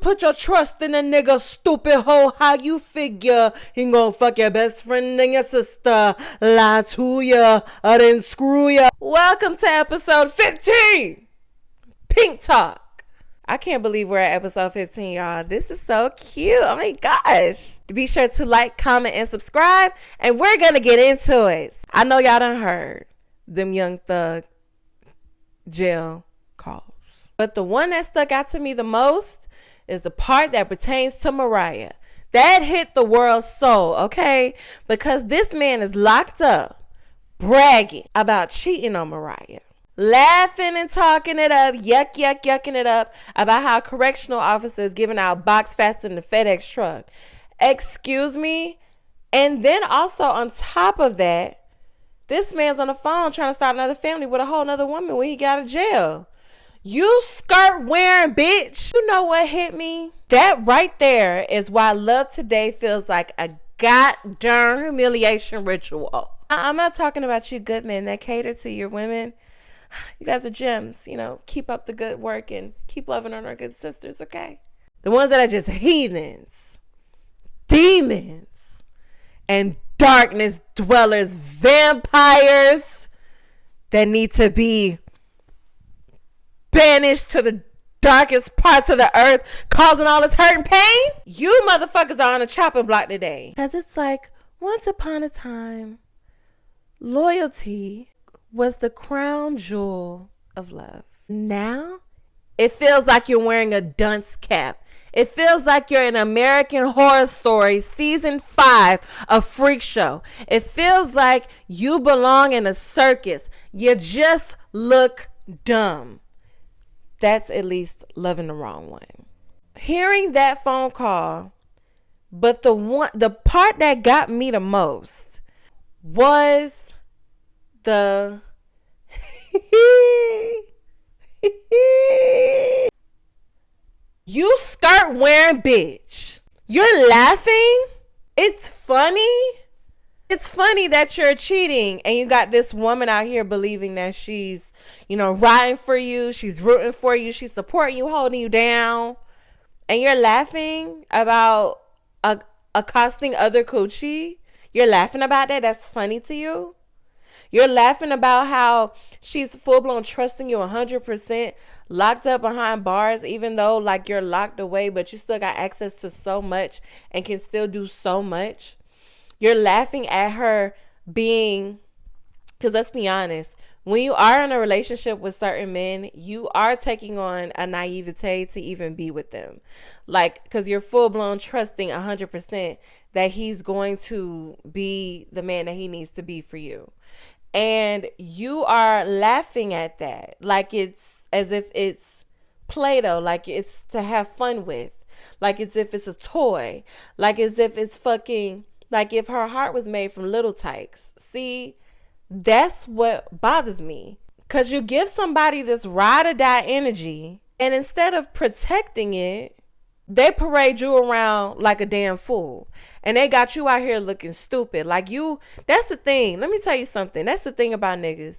put your trust in a nigga, stupid hoe? How you figure he gonna fuck your best friend and your sister? Lie to ya, I didn't screw ya. Welcome to episode 15, PYNK Talk. I can't believe we're at episode 15, y'all. This is so cute. Oh my gosh. Be sure to like, comment, and subscribe, and we're gonna get into it. I know y'all done heard them Young Thug jail calls, but the one that stuck out to me the most is the part that pertains to Mariah. That hit the world's soul, okay? Because this man is locked up bragging about cheating on Mariah, laughing and talking it up, yucking it up about how correctional officers giving out box faster than the FedEx truck. Excuse me? And then also on top of that, this man's on the phone trying to start another family with a whole nother woman when he got out of jail. You skirt wearing bitch. You know what hit me? That right there is why love today feels like a goddamn humiliation ritual. I'm not talking about you good men that cater to your women. You guys are gems, you know, keep up the good work and keep loving on our good sisters, okay? The ones that are just heathens, demons, and darkness dwellers, vampires that need to be banished to the darkest parts of the earth, causing all this hurt and pain. You motherfuckers are on a chopping block today. Because it's like, once upon a time, loyalty was the crown jewel of love. Now, it feels like you're wearing a dunce cap. It feels like you're in American Horror Story season 5 of Freak Show. It feels like you belong in a circus. You just look dumb. That's at least loving the wrong one. Hearing that phone call, but the part that got me the most was the you skirt wearing bitch. You're laughing? It's funny. It's funny that you're cheating and you got this woman out here believing that she's, you know, riding for you. She's rooting for you. She's supporting you, holding you down. And you're laughing about accosting other coochie. You're laughing about that. That's funny to you. You're laughing about how she's full-blown trusting you 100%, locked up behind bars, even though, like, you're locked away, but you still got access to so much and can still do so much. You're laughing at her being, because let's be honest, when you are in a relationship with certain men, you are taking on a naivete to even be with them. Like, because you're full-blown trusting 100% that he's going to be the man that he needs to be for you. And you are laughing at that like it's as if it's Play-Doh, like it's to have fun with, like as if it's a toy, like as if it's fucking, like if her heart was made from little tykes. See, that's what bothers me. Because you give somebody this ride or die energy, and instead of protecting it, they parade you around like a damn fool. And they got you out here looking stupid. Like you, that's the thing. Let me tell you something. That's the thing about niggas.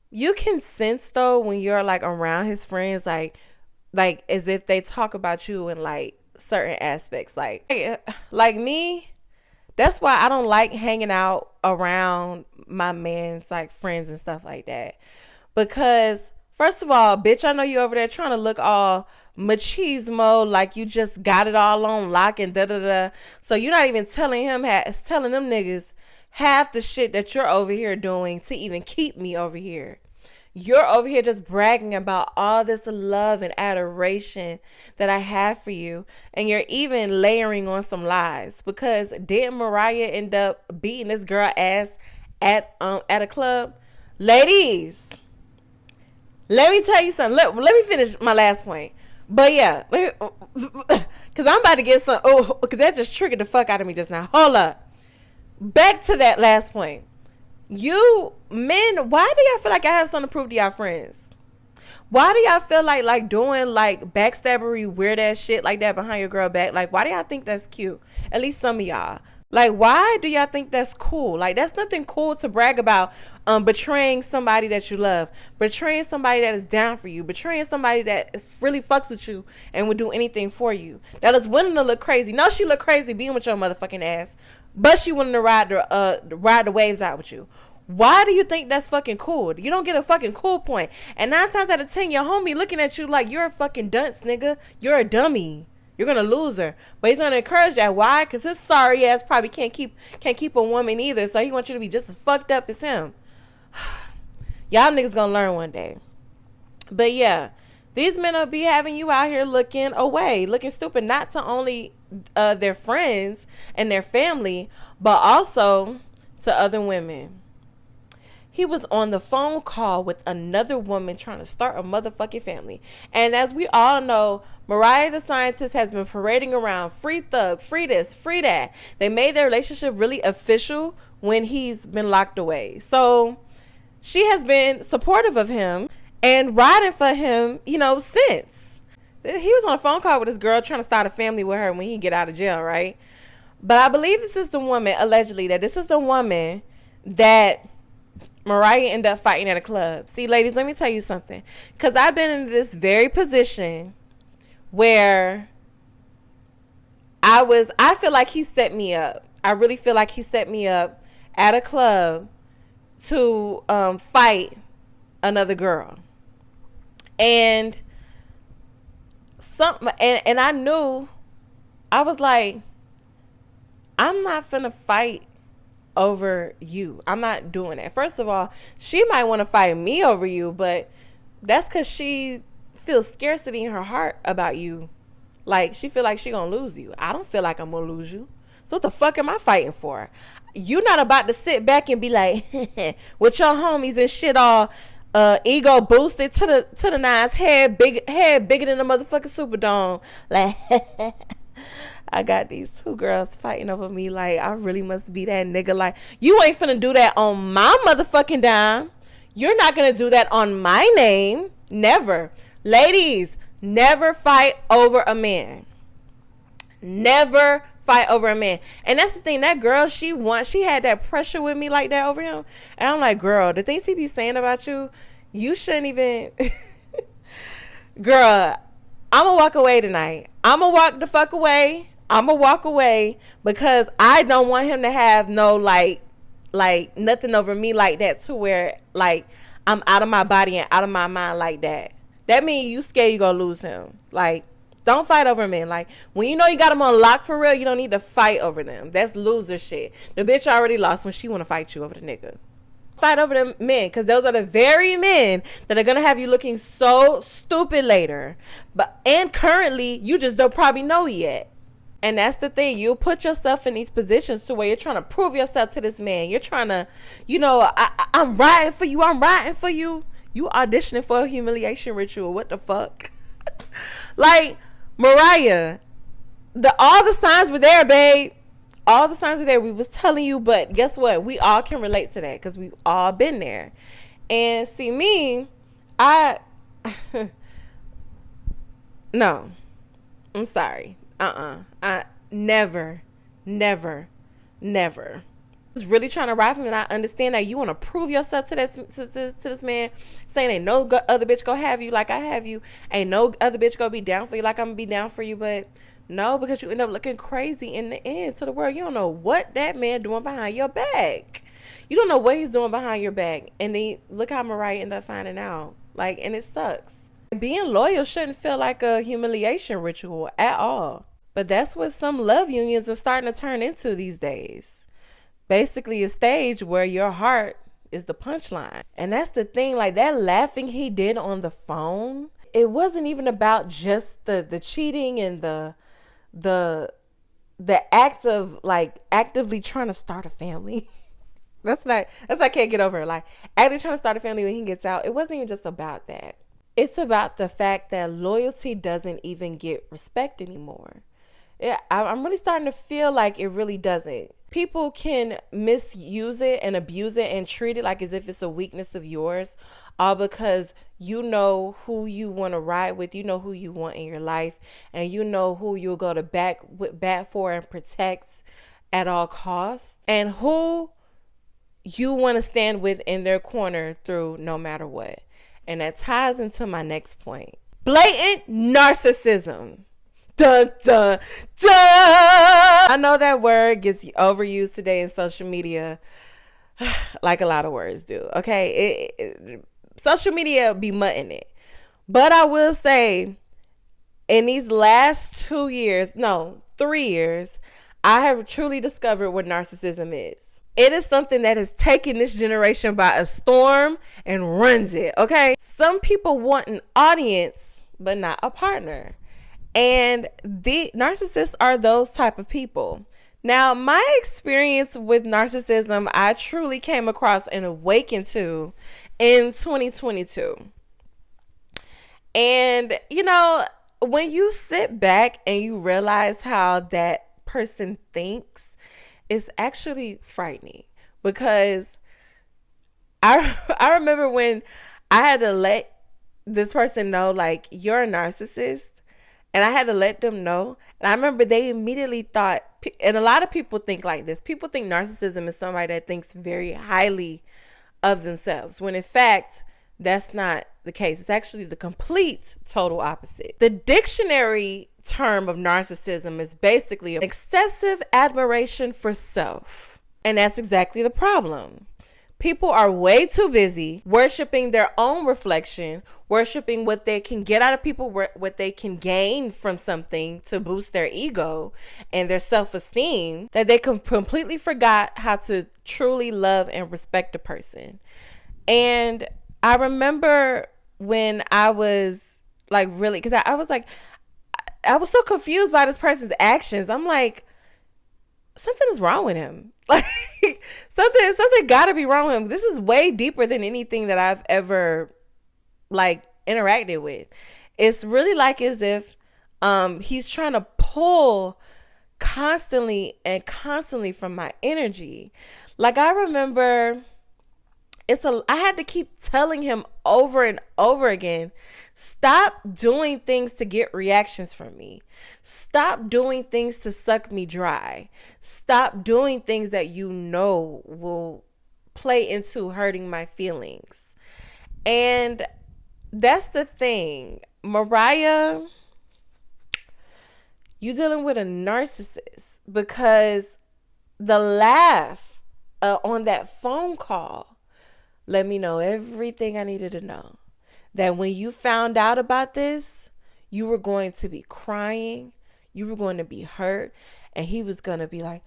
You can sense though when you're like around his friends, like as if they talk about you in like certain aspects. Like me, that's why I don't like hanging out around my man's like friends and stuff like that. Because first of all, bitch, I know you over there trying to look all machismo, like you just got it all on lock and da-da-da. So you're not even telling them niggas half the shit that you're over here doing to even keep me over here. You're over here just bragging about all this love and adoration that I have for you. And you're even layering on some lies. Because didn't Mariah end up beating this girl ass at a club? Ladies, let me tell you something. Let me finish my last point. But yeah, because I'm about to get some, because that just triggered the fuck out of me just now. Hold up. Back to that last point. You men, why do y'all feel like I have something to prove to y'all friends? Why do y'all feel like doing like backstabbery weird ass shit like that behind your girl back? Like, why do y'all think that's cute? At least some of y'all. Like, why do y'all think that's cool? Like, that's nothing cool to brag about. Betraying somebody that you love, betraying somebody that is down for you, betraying somebody that really fucks with you and would do anything for you. That is willing to look crazy. No, she look crazy being with your motherfucking ass, but she willing to ride the waves out with you. Why do you think that's fucking cool? You don't get a fucking cool point. And 9 times out of 10, your homie looking at you like you're a fucking dunce, nigga. You're a dummy. You're gonna lose her. But he's gonna encourage that. Why? Because his sorry ass probably can't keep a woman either. So he wants you to be just as fucked up as him. Y'all niggas gonna learn one day. But yeah, these men will be having you out here looking away, looking stupid, not to only their friends and their family, but also to other women. He was on the phone call with another woman trying to start a motherfucking family. And as we all know, Mariah the Scientist has been parading around free thug, free this, free that. They made their relationship really official when he's been locked away. So she has been supportive of him and riding for him, since. He was on a phone call with this girl trying to start a family with her when he get out of jail, right? But I believe this is the woman, allegedly, that this is the woman that Mariah ended up fighting at a club. See, ladies, let me tell you something. Because I've been in this very position where I feel like he set me up. I really feel like he set me up at a club to fight another girl. And I knew, I was like, I'm not finna fight over you. I'm not doing that. First of all, she might want to fight me over you, but that's because she feels scarcity in her heart about you. Like, she feel like she gonna lose you. I don't feel like I'm gonna lose you. So what the fuck am I fighting for? You're not about to sit back and be like, with your homies and shit all ego boosted to the nines, head bigger than the motherfucking Superdome. Like, I got these 2 girls fighting over me like I really must be that nigga. Like, you ain't finna do that on my motherfucking dime. You're not gonna do that on my name. Never. Ladies, never fight over a man. Never fight over a man. And that's the thing, that girl, she had that pressure with me like that over him. And I'm like, girl, the things he be saying about you, you shouldn't even girl, I'ma walk away tonight. I'ma walk the fuck away. I'ma walk away because I don't want him to have no like nothing over me like that, to where like I'm out of my body and out of my mind like that. That means you scared you gonna lose him. Like, don't fight over men. Like, when you know you got them on lock for real, you don't need to fight over them. That's loser shit. The bitch already lost when she want to fight you over the nigga. Fight over them men, because those are the very men that are going to have you looking so stupid later. And currently, you just don't probably know yet. And that's the thing. You put yourself in these positions to where you're trying to prove yourself to this man. You're trying to, I'm riding for you. I'm riding for you. You auditioning for a humiliation ritual. What the fuck? Like, Mariah, all the signs were there, babe. All the signs were there. We was telling you, but guess what? We all can relate to that because we've all been there. And see, me, no, I'm sorry. I never. Was really trying to ride for him, and I understand that you want to prove yourself to this man, saying ain't no other bitch gonna have you like I have you, ain't no other bitch gonna be down for you like I'm gonna be down for you. But no, because you end up looking crazy in the end to the world. You don't know what that man doing behind your back. You don't know what he's doing behind your back. And then look how Mariah ended up finding out. Like, and it sucks. Being loyal shouldn't feel like a humiliation ritual at all. But that's what some love unions are starting to turn into these days. Basically a stage where your heart is the punchline. And that's the thing, like that laughing he did on the phone, it wasn't even about just the cheating and the act of like actively trying to start a family. that's I can't get over it. Like, actively trying to start a family when he gets out, it wasn't even just about that. It's about the fact that loyalty doesn't even get respect anymore. Yeah, I'm really starting to feel like it really doesn't. People can misuse it and abuse it and treat it like as if it's a weakness of yours, all because you know who you want to ride with, you know who you want in your life, and you know who you'll go to bat for and protect. at all costs, and who you want to stand with in their corner through no matter what. And that ties into my next point. Blatant narcissism. Dun, dun, dun. I know that word gets overused today in social media, like a lot of words do. Okay, social media be mutting it. But I will say, in these last 3 years, I have truly discovered what narcissism is. It is something that has taken this generation by a storm and runs it, okay? Some people want an audience, but not a partner. And the narcissists are those type of people. Now, my experience with narcissism, I truly came across and awakened to in 2022. And, when you sit back and you realize how that person thinks, it's actually frightening. Because I remember when I had to let this person know, like, you're a narcissist. And I had to let them know. And I remember they immediately thought, and a lot of people think like this. People think narcissism is somebody that thinks very highly of themselves, when in fact, that's not the case. It's actually the complete total opposite. The dictionary term of narcissism is basically excessive admiration for self. And that's exactly the problem. People are way too busy worshiping their own reflection, worshiping what they can get out of people, what they can gain from something to boost their ego and their self-esteem, that they completely forgot how to truly love and respect a person. And I remember when I was like, really, because I was like, I was so confused by this person's actions. I'm like, something is wrong with him. Like, something gotta be wrong with him. This is way deeper than anything that I've ever like interacted with. It's really like as if he's trying to pull constantly from my energy. Like, I remember I had to keep telling him over and over again, stop doing things to get reactions from me. Stop doing things to suck me dry. Stop doing things that will play into hurting my feelings. And that's the thing. Mariah, you dealing with a narcissist, because the laugh on that phone call let me know everything I needed to know. That when you found out about this, you were going to be crying, you were going to be hurt, and he was going to be like,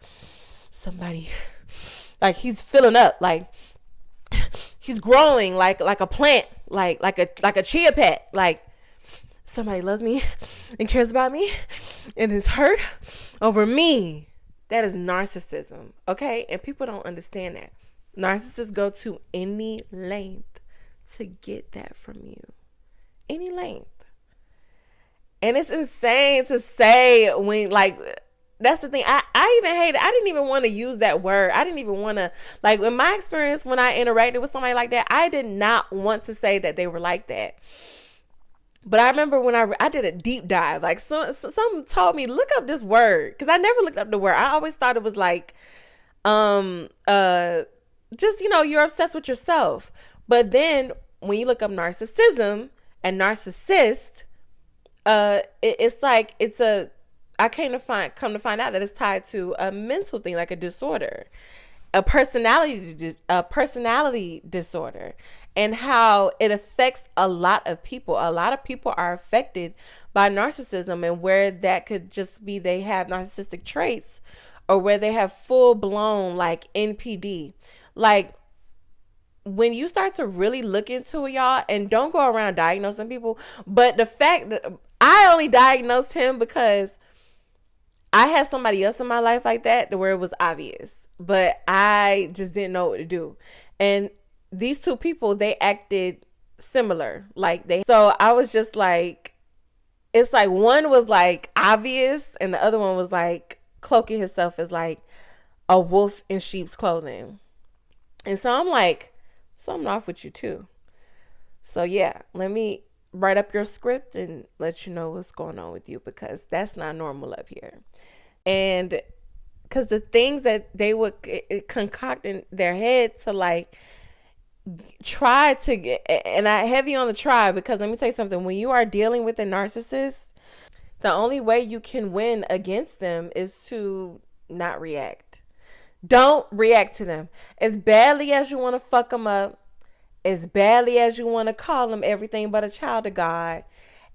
somebody, like he's filling up, like he's growing like a plant, like a chia pet, like somebody loves me and cares about me and is hurt over me. That is narcissism, okay? And people don't understand that. Narcissists go to any length to get that from you. Any length. And it's insane to say when, like, that's the thing. I even hate it. I didn't even want to use that word. I didn't even want to, like, in my experience, when I interacted with somebody like that, I did not want to say that they were like that. But I remember when I did a deep dive, like, some told me, look up this word. Because I never looked up the word. I always thought it was like, just, you're obsessed with yourself. But then when you look up narcissism and narcissist, it's like, I come to find out that it's tied to a mental thing, like a disorder, a personality disorder, and how it affects a lot of people. A lot of people are affected by narcissism, and where that could just be they have narcissistic traits, or where they have full blown like NPD. Like, when you start to really look into it, y'all, and don't go around diagnosing people, but the fact that I only diagnosed him because I had somebody else in my life like that, where it was obvious, but I just didn't know what to do. And these two people, they acted similar. So I was just like, it's like one was like obvious, and the other one was like cloaking himself as like a wolf in sheep's clothing. And so I'm like, something off with you too. So yeah, let me write up your script and let you know what's going on with you, because that's not normal up here. And because the things that they would concoct in their head to like try to get, and I heavy on the try, because let me tell you something, when you are dealing with a narcissist, the only way you can win against them is to not react. Don't react to them. As badly as you want to fuck them up, as badly as you want to call them everything but a child of God,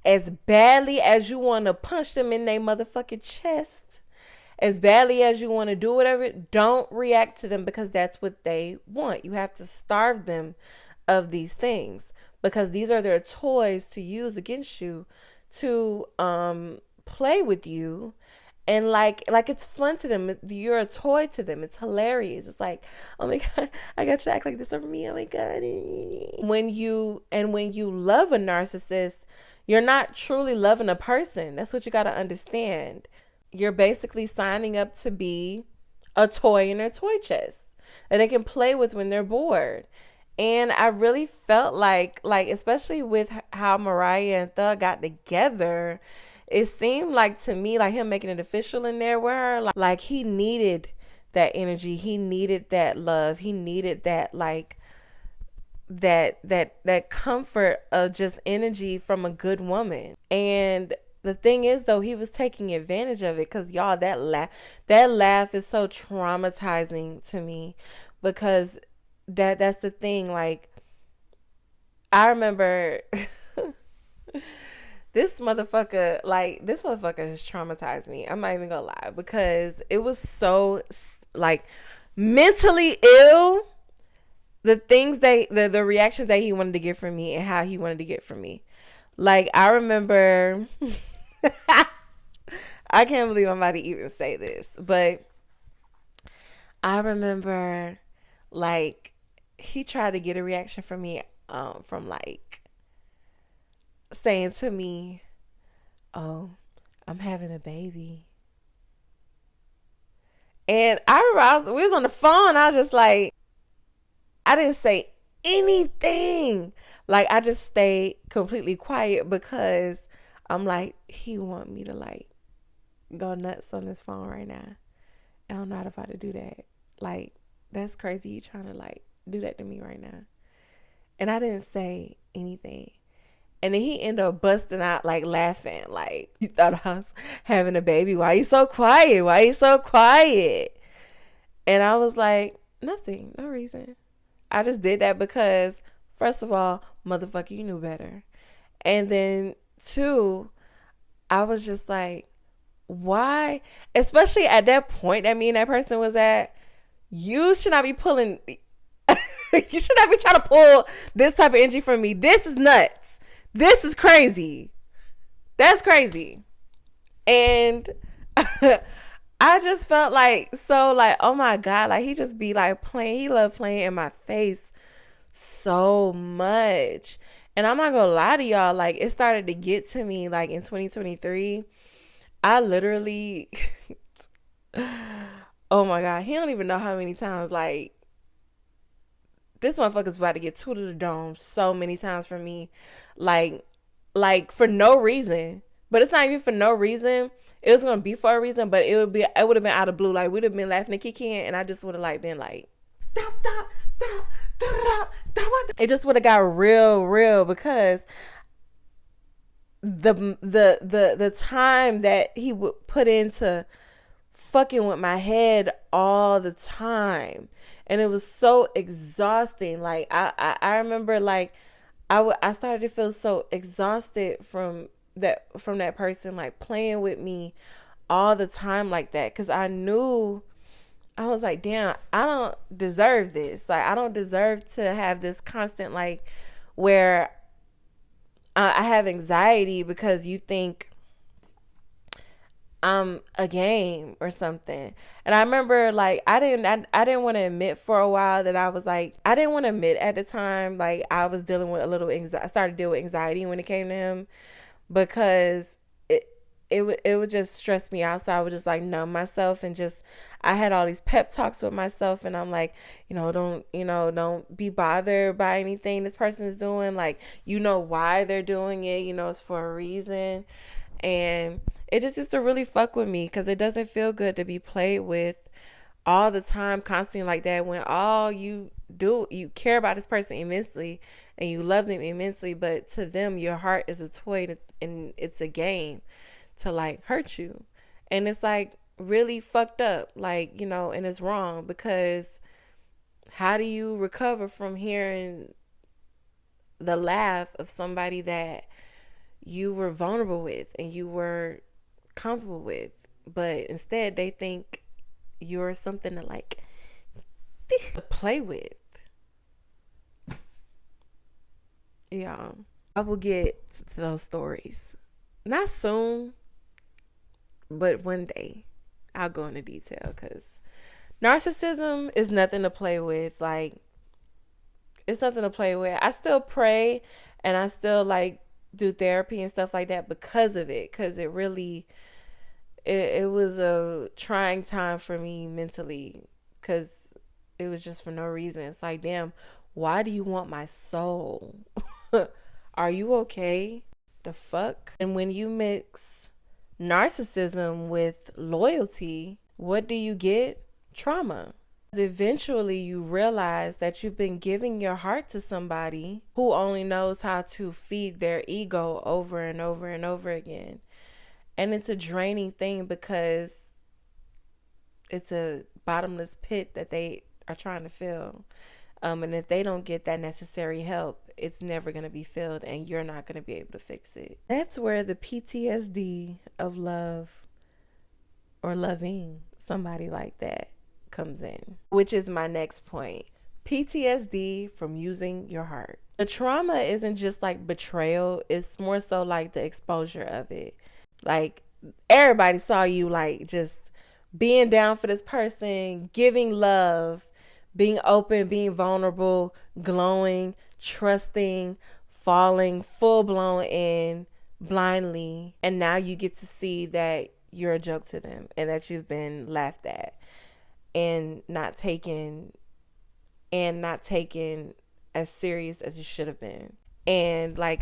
as badly as you want to punch them in their motherfucking chest, as badly as you want to do whatever, don't react to them, because that's what they want. You have to starve them of these things, because these are their toys to use against you, to play with you, and like it's fun to them. You're a toy to them. It's hilarious. It's like, oh my god, I got you to act like this over me. Oh my god. When you love a narcissist, you're not truly loving a person. That's what you got to understand. You're basically signing up to be a toy in their toy chest that they can play with when they're bored. And I really felt like especially with how Mariah and Thug got together, it seemed like to me like him making it official in there with her, like he needed that energy, he needed that love, he needed that like that comfort of just energy from a good woman. And the thing is though, he was taking advantage of it, because y'all, that laugh is so traumatizing to me, because that's the thing. Like, I remember this motherfucker has traumatized me. I'm not even gonna lie, because it was so like mentally ill. The things the reactions that he wanted to get from me and how he wanted to get from me. Like, I remember, I can't believe I'm about to even say this, but I remember like he tried to get a reaction from me, from like saying to me, oh, I'm having a baby. And I remember we was on the phone. I was just like, I didn't say anything. Like, I just stayed completely quiet, because I'm like, he want me to like go nuts on this phone right now. And I'm not about to do that. Like, that's crazy. He trying to like do that to me right now. And I didn't say anything. And then he ended up busting out like laughing. Like, you thought I was having a baby. Why you so quiet? Why you so quiet? And I was like, nothing. No reason. I just did that because, first of all, motherfucker, you knew better. And then two, I was just like, why? Especially at that point that me and that person was at, you should not be pulling, you should not be trying to pull this type of energy from me. This is nuts. This is crazy. That's crazy. And I just felt like, so like, oh my God, like he just be like playing, he loved playing in my face so much. And I'm not gonna lie to y'all, like it started to get to me like in 2023. I literally, oh my God, he don't even know how many times, like, this motherfucker's about to get two to the dome so many times from me. Like for no reason. But it's not even for no reason. It was gonna be for a reason, but it would have been out of blue. Like, we'd have been laughing and kicking, and I just would have like been like, it just would have got real, because the time that he would put into fucking with my head all the time, and it was so exhausting. Like I remember like I started to feel so exhausted from that person like playing with me all the time like that, because I knew, I was like, damn, I don't deserve this. Like, I don't deserve to have this constant like where I have anxiety because you think I'm a game or something. And I remember like I didn't want to admit for a while that I was like, I didn't want to admit at the time like I was dealing with a little anxiety. I started to deal with anxiety when it came to him, because it would just stress me out. So I would just like numb myself, and just, I had all these pep talks with myself, and I'm like, don't be bothered by anything this person is doing. Like, why they're doing it, it's for a reason. And it just used to really fuck with me, because it doesn't feel good to be played with all the time, constantly like that, when all you do, you care about this person immensely and you love them immensely, but to them your heart is a toy and it's a game to like hurt you. And it's like really fucked up, like, you know, and it's wrong, because how do you recover from hearing the laugh of somebody that you were vulnerable with and you were comfortable with, but instead they think you're something to like play with? Yeah, I will get to those stories, not soon, but one day I'll go into detail, because narcissism is nothing to play with. Like, it's nothing to play with. I still pray and I still like do therapy and stuff like that because of it, because it really it was a trying time for me mentally, because it was just for no reason. It's like, damn, why do you want my soul? Are you okay? The fuck? And when you mix narcissism with loyalty, what do you get? Trauma. Eventually you realize that you've been giving your heart to somebody who only knows how to feed their ego over and over and over again. And it's a draining thing, because it's a bottomless pit that they are trying to fill. And if they don't get that necessary help, it's never going to be filled, and you're not going to be able to fix it. That's where the PTSD of love or loving somebody like that comes in, which is my next point. PTSD from using your heart. The trauma isn't just like betrayal, it's more so like the exposure of it. Like, everybody saw you like just being down for this person, giving love, being open, being vulnerable, glowing, trusting, falling full blown in blindly. And now you get to see that you're a joke to them and that you've been laughed at and not taken as serious as you should have been. And like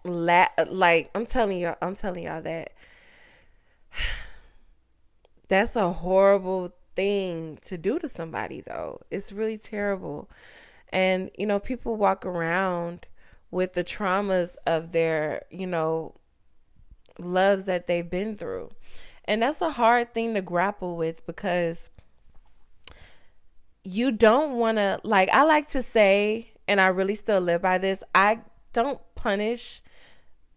like I'm telling y'all that that's a horrible thing to do to somebody, though. It's really terrible. And, you know, people walk around with the traumas of their, you know, loves that they've been through. And that's a hard thing to grapple with, because you don't want to, like, I like to say, and I really still live by this, I don't punish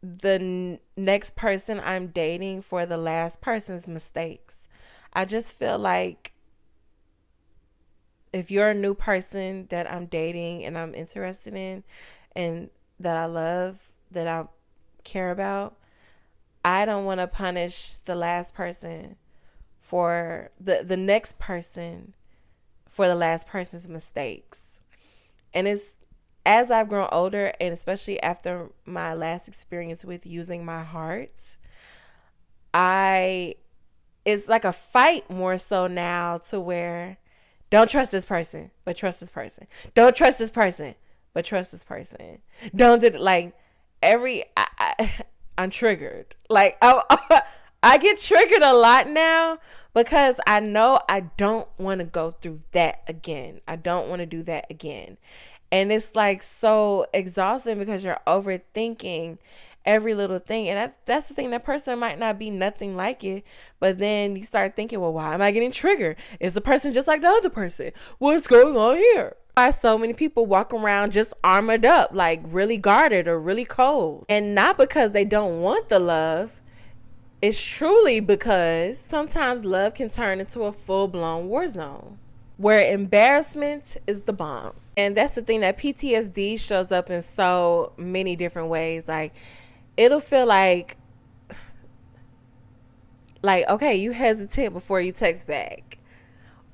the next person I'm dating for the last person's mistakes. I just feel like if you're a new person that I'm dating and I'm interested in and that I love, that I care about, I don't want to punish the last person for the next person for the last person's mistakes. And it's, as I've grown older, and especially after my last experience with using my heart, it's like a fight more so now, to where don't trust this person, but trust this person. Don't trust this person, but trust this person. Don't do like I'm triggered. Like I get triggered a lot now, because I know I don't want to go through that again. I don't want to do that again. And it's like so exhausting, because you're overthinking every little thing. And that's the thing. That person might not be nothing like it, but then you start thinking, well, why am I getting triggered? Is the person just like the other person? What's going on here? Why so many people walk around just armored up, like really guarded or really cold? And not because they don't want the love. It's truly because sometimes love can turn into a full-blown war zone, where embarrassment is the bomb. And that's the thing, that PTSD shows up in so many different ways. Like, it'll feel like, okay, you hesitate before you text back.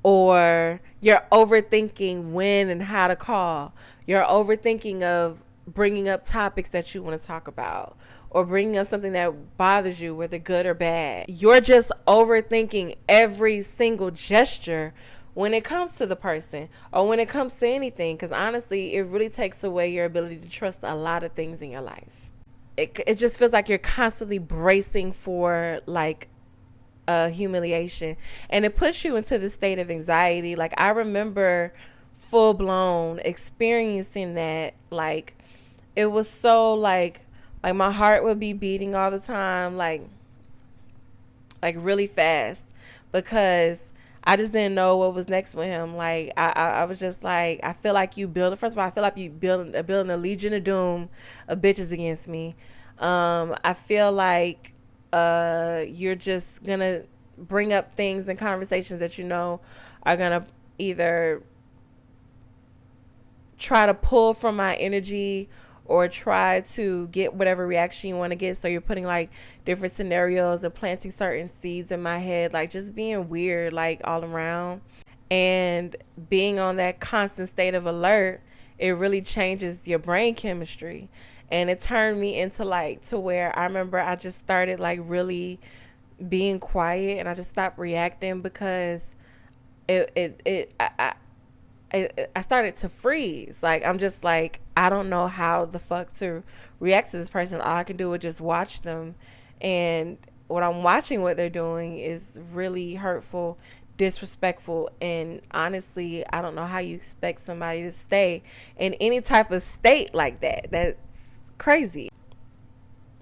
Or you're overthinking when and how to call. You're overthinking of bringing up topics that you want to talk about, or bringing up something that bothers you, whether good or bad. You're just overthinking every single gesture when it comes to the person, or when it comes to anything, because honestly, it really takes away your ability to trust a lot of things in your life. It just feels like you're constantly bracing for like humiliation, and it puts you into the state of anxiety. Like I remember full blown experiencing that. Like it was so like my heart would be beating all the time, like really fast, because I just didn't know what was next with him. Like I was just like, I feel like you building. First of all, I feel like you building a legion of doom of bitches against me. I feel like you're just gonna bring up things and conversations that you know are gonna either try to pull from my energy or try to get whatever reaction you want to get. So you're putting like different scenarios and planting certain seeds in my head, like just being weird, like all around. And being on that constant state of alert, it really changes your brain chemistry. And it turned me into like to where I remember I just started like really being quiet, and I just stopped reacting because I started to freeze. Like I'm just like, I don't know how the fuck to react to this person. All I can do is just watch them, and what I'm watching, what they're doing is really hurtful, disrespectful, and honestly, I don't know how you expect somebody to stay in any type of state like that. That's crazy.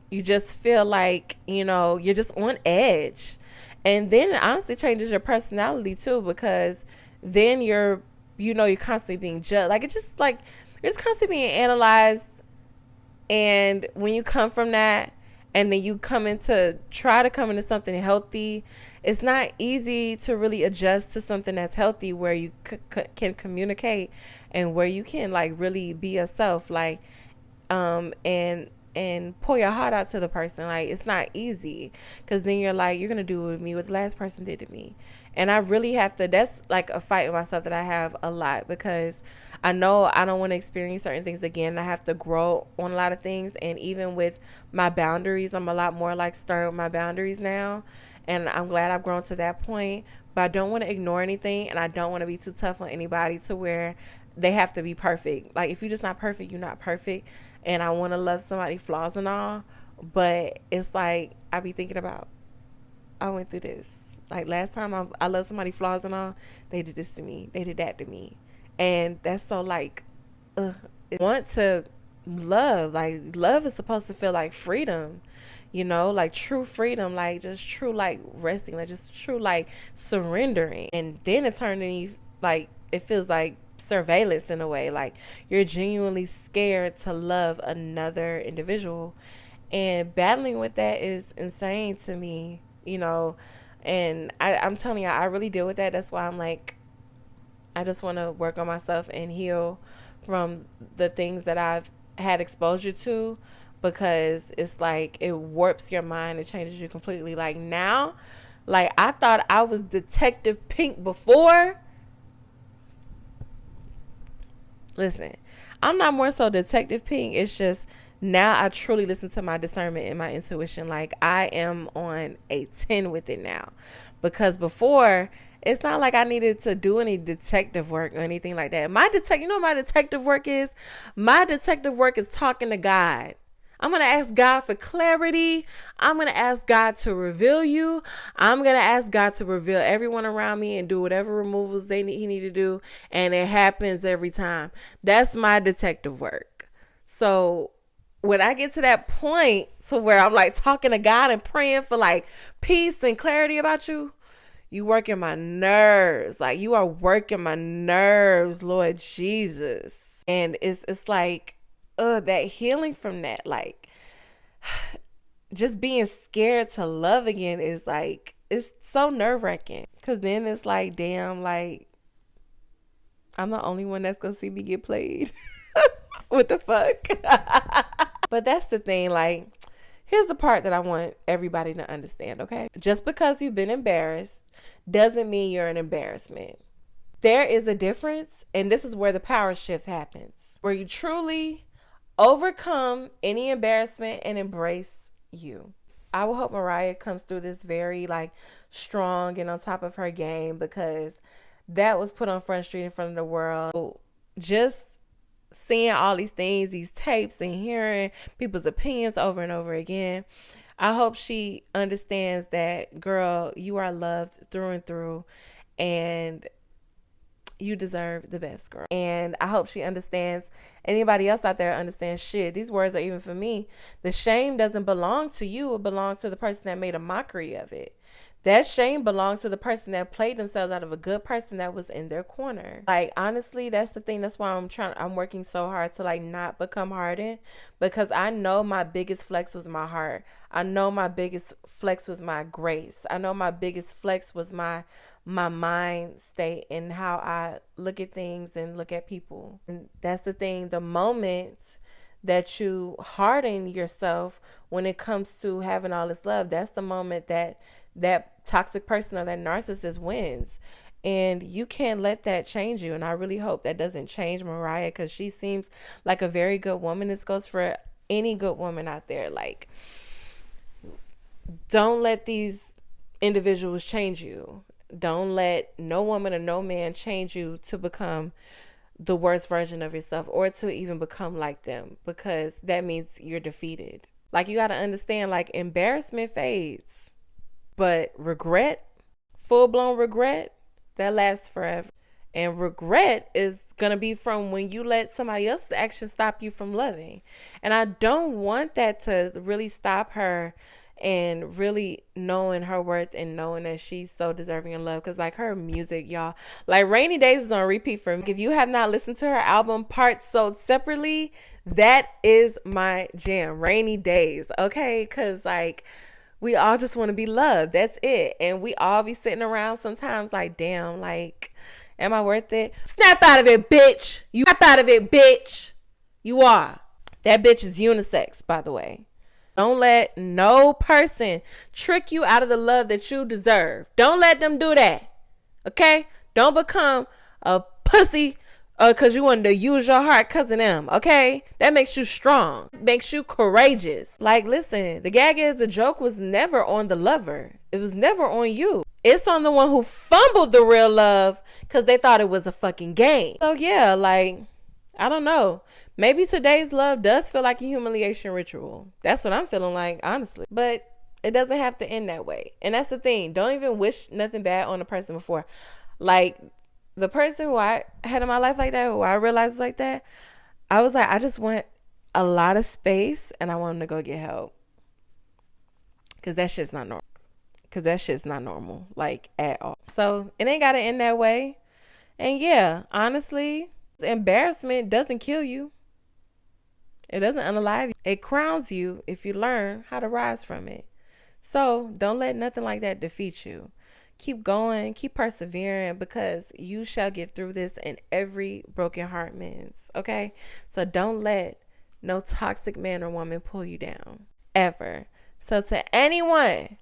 You just feel like, you're just on edge. And then it honestly changes your personality too, because then you're constantly being judged. Like it's just like you're just constantly being analyzed. And when you come from that, and then you try to come into something healthy, it's not easy to really adjust to something that's healthy, where you can communicate and where you can like really be yourself, like and pour your heart out to the person. Like it's not easy, because then you're like, you're gonna do with me what the last person did to me. And I really have to, that's like a fight with myself that I have a lot, because I know I don't want to experience certain things again. I have to grow on a lot of things. And even with my boundaries, I'm a lot more like stern with my boundaries now, and I'm glad I've grown to that point. But I don't want to ignore anything, and I don't want to be too tough on anybody to where they have to be perfect. Like if you're just not perfect, you're not perfect. And I want to love somebody flaws and all, but it's like I be thinking about, I went through this. Like last time I loved somebody flaws and all, they did this to me, they did that to me. And that's so like I want to love. Like love is supposed to feel like freedom, like true freedom, like just true like resting, like just true like surrendering. And then it turned into like, it feels like surveillance in a way, like you're genuinely scared to love another individual. And battling with that is insane to me, and I'm telling you, I really deal with that. That's why I'm like, I just want to work on myself and heal from the things that I've had exposure to, because it's like it warps your mind. It changes you completely. Like now, like I thought I was Detective Pink before. Listen, I'm not more so Detective Pink. It's just now I truly listen to my discernment and my intuition. Like I am on a 10 with it now, because before it's not like I needed to do any detective work or anything like that. You know what my detective work is? My detective work is talking to God. I'm going to ask God for clarity. I'm going to ask God to reveal you. I'm going to ask God to reveal everyone around me and do whatever removals he need to do. And it happens every time. That's my detective work. So when I get to that point to where I'm like talking to God and praying for like peace and clarity about you, you working my nerves. Like you are working my nerves, Lord Jesus. And it's like, that healing from that, like just being scared to love again is like, it's so nerve-wracking, because then it's like, damn, like I'm the only one that's gonna see me get played. What the fuck? But that's the thing, like here's the part that I want everybody to understand, okay? Just because you've been embarrassed doesn't mean you're an embarrassment. There is a difference, and this is where the power shift happens, where you truly overcome any embarrassment and embrace you. I will hope Mariah comes through this very like strong and on top of her game, because that was put on Front Street in front of the world. Just seeing all these things, these tapes, and hearing people's opinions over and over again, I hope she understands that, girl, you are loved through and through, and you deserve the best, girl. And I hope she understands, anybody else out there understands, shit, these words are even for me. The shame doesn't belong to you. It belongs to the person that made a mockery of it. That shame belongs to the person that played themselves out of a good person that was in their corner. Like, honestly, that's the thing. That's why I'm working so hard to, like, not become hardened, because I know my biggest flex was my heart. I know my biggest flex was my grace. I know my biggest flex was my mind state and how I look at things and look at people. And that's the thing. The moment that you harden yourself when it comes to having all this love, that's the moment that toxic person or that narcissist wins. And you can't let that change you. And I really hope that doesn't change Mariah, because she seems like a very good woman. This goes for any good woman out there. Like, don't let these individuals change you. Don't let no woman or no man change you to become the worst version of yourself, or to even become like them, because that means you're defeated. Like, you got to understand, like, embarrassment fades, but regret, full-blown regret, that lasts forever. And regret is going to be from when you let somebody else's action stop you from loving. And I don't want that to really stop her and really knowing her worth and knowing that she's so deserving of love. Because, like, her music, y'all, like, Rainy Days is on repeat for me. If you have not listened to her album Parts Sold Separately, that is my jam. Rainy Days, okay? Because, like, we all just want to be loved. That's it. And we all be sitting around sometimes like, damn, like, am I worth it? Snap out of it, bitch. You snap out of it, bitch. You are. That bitch is unisex, by the way. Don't let no person trick you out of the love that you deserve. Don't let them do that. Okay? Don't become a pussy because you wanted to use your heart because of them. Okay? That makes you strong. Makes you courageous. Like, listen, the gag is the joke was never on the lover. It was never on you. It's on the one who fumbled the real love because they thought it was a fucking game. So, yeah, like, I don't know. Maybe today's love does feel like a humiliation ritual. That's what I'm feeling like, honestly. But it doesn't have to end that way. And that's the thing. Don't even wish nothing bad on a person before. Like, the person who I had in my life like that, who I realized was like that, I was like, I just want a lot of space and I want him to go get help. Because that shit's not normal. Like, at all. So, it ain't got to end that way. And yeah, honestly, embarrassment doesn't kill you. It doesn't unalive you. It crowns you if you learn how to rise from it. So don't let nothing like that defeat you. Keep going, keep persevering, because you shall get through this and every broken heart mends. Okay? So don't let no toxic man or woman pull you down. Ever. So to anyone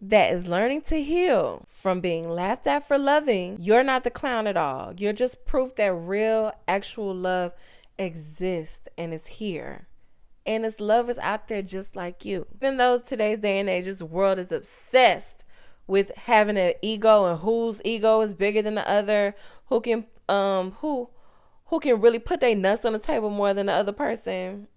that is learning to heal from being laughed at for loving, you're not the clown at all. You're just proof that real, actual love exists and is here. And it's lovers out there just like you. Even though today's day and age, this world is obsessed with having an ego and whose ego is bigger than the other, who can really put their nuts on the table more than the other person.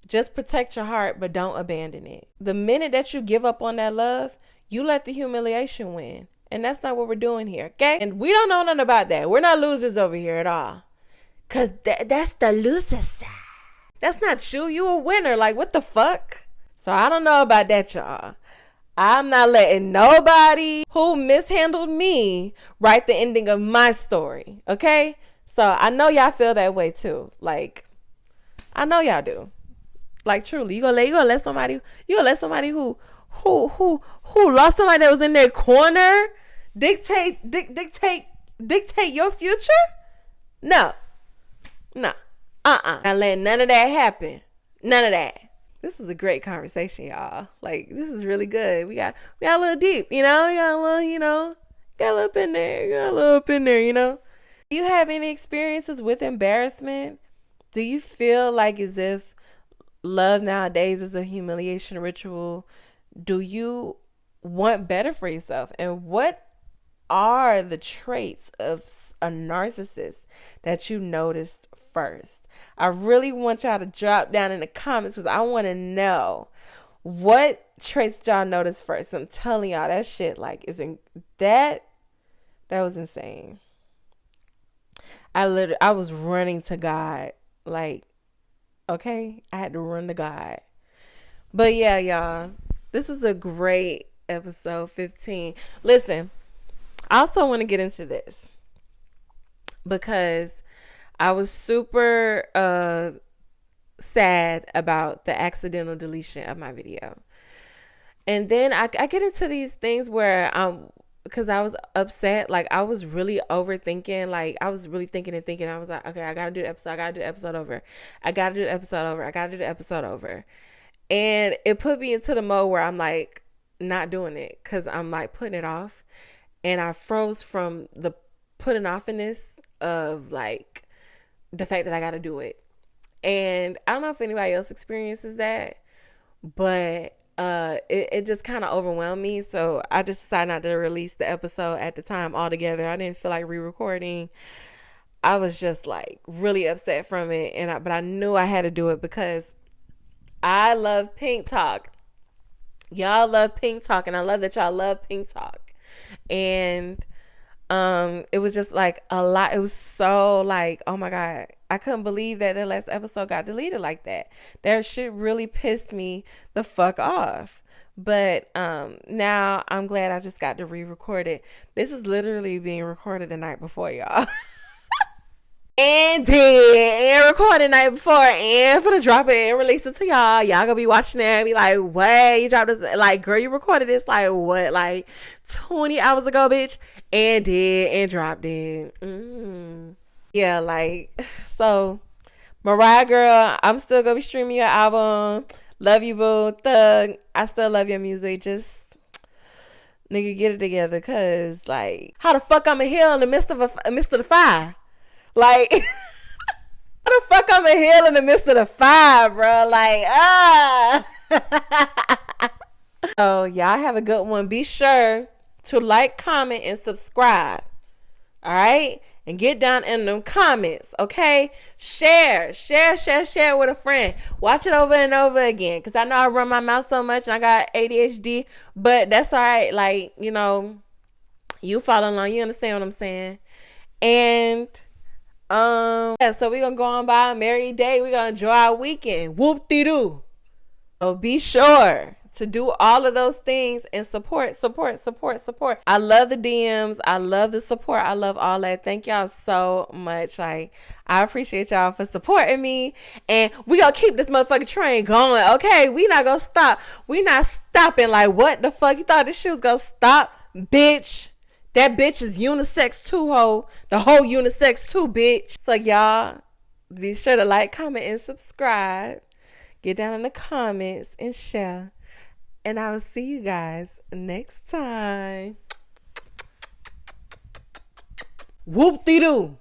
Just protect your heart, but don't abandon it. The minute that you give up on that love, you let the humiliation win. And that's not what we're doing here, okay? And we don't know nothing about that. We're not losers over here at all. Because that's the loser side. That's not you. You a winner. Like, what the fuck? So I don't know about that, y'all. I'm not letting nobody who mishandled me write the ending of my story, okay? So I know y'all feel that way too. Like, I know y'all do. Like, truly, you gonna let somebody who lost somebody that was in their corner dictate your future? No. Not letting none of that happen. None of that. This is a great conversation, y'all. Like, this is really good. We got a little deep, you know? Got a little up in there, you know? Do you have any experiences with embarrassment? Do you feel like as if love nowadays is a humiliation ritual? Do you want better for yourself? And what are the traits of a narcissist that you noticed first? I really want y'all to drop down in the comments because I want to know What traits did y'all notice first? I'm telling y'all, that shit like isn't that was insane. I was running to God. Like, okay, I had to run to God. But yeah, y'all, this is a great episode 15. Listen, I also want to get into this because I was super sad about the accidental deletion of my video. And then I get into these things where because I was upset, like I was really overthinking, like I was really thinking and thinking. I was like, okay, I gotta do the episode, I gotta do the episode over, I gotta do the episode over, I gotta do the episode over. And it put me into the mode where I'm like not doing it because I'm like putting it off. And I froze from the putting offiness of like the fact that I gotta do it. And I don't know if anybody else experiences that, but it just kind of overwhelmed me. So I just decided not to release the episode at the time altogether. I didn't feel like re-recording. I was just like really upset from it, but I knew I had to do it because I love PYNK Talk. Y'all love PYNK Talk, and I love that y'all love PYNK Talk. And it was just like a lot. It was so like, oh my God, I couldn't believe that the last episode got deleted like that. That shit really pissed me the fuck off. But now I'm glad I just got to re-record it. This is literally being recorded the night before, y'all. And record the night before and finna drop it and release it to y'all. Y'all gonna be watching it and be like, what? You dropped this? Like, girl, you recorded this like what? Like 20 hours ago, bitch. And dropped it. Yeah, like, so Mariah, girl, I'm still gonna be streaming your album. Love you, boo. Thug, I still love your music. Just nigga, get it together, cause like, how the fuck I'ma heal in the midst of the fire? Like, how the fuck I'm a hill in the midst of the fire, bro? Like, So, y'all have a good one. Be sure to like, comment, and subscribe. All right? And get down in them comments, okay? Share with a friend. Watch it over and over again. Because I know I run my mouth so much and I got ADHD. But that's all right. Like, you know, you follow along. You understand what I'm saying? And yeah, so we're gonna go on by a merry day. We're gonna enjoy our weekend. Whoop-de-doo. So be sure to do all of those things and support. I love the DMs. I love the support. I love all that. Thank y'all so much. Like, I appreciate y'all for supporting me. And we gonna keep this motherfucking train going. Okay, we not gonna stop. We not stopping. Like, what the fuck? You thought this shit was gonna stop? Bitch. That bitch is unisex too, ho. The whole unisex too, bitch. So y'all, be sure to like, comment, and subscribe. Get down in the comments and share. And I will see you guys next time. Whoop-de-doo.